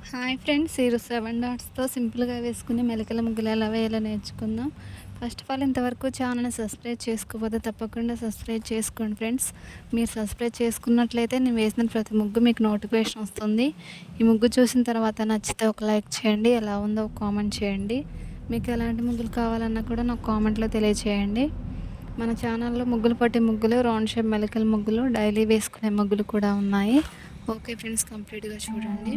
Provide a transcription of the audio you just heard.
Hi friends, ఈరోజు 7 డాట్స్‌తో సింపుల్‌గా వేసుకునే మెలికల ముగ్గులు ఎలా వేయాలో నేర్చుకుందాం. ఫస్ట్ ఆఫ్ ఆల్ ఇంతవరకు ఛానల్‌ని సబ్స్క్రైబ్ చేసుకోకపోతే తప్పకుండా సబ్స్క్రైబ్ చేసుకోండి ఫ్రెండ్స్. మీరు సబ్స్క్రైబ్ చేసుకున్నట్లయితే నేను వేసిన ప్రతి ముగ్గు మీకు నోటిఫికేషన్ వస్తుంది. ఈ ముగ్గు చూసిన తర్వాత నచ్చితే ఒక లైక్ చేయండి, ఎలా ఉందో ఒక కామెంట్ చేయండి. మీకు ఎలాంటి ముగ్గులు కావాలన్నా కూడా నాకు కామెంట్లో తెలియచేయండి. మన ఛానల్లో ముగ్గులు పట్టే ముగ్గులు, రౌండ్ షేప్ మెలికల ముగ్గులు, డైలీ వేసుకునే ముగ్గులు కూడా ఉన్నాయి. ఓకే ఫ్రెండ్స్, కంప్లీట్‌గా చూడండి.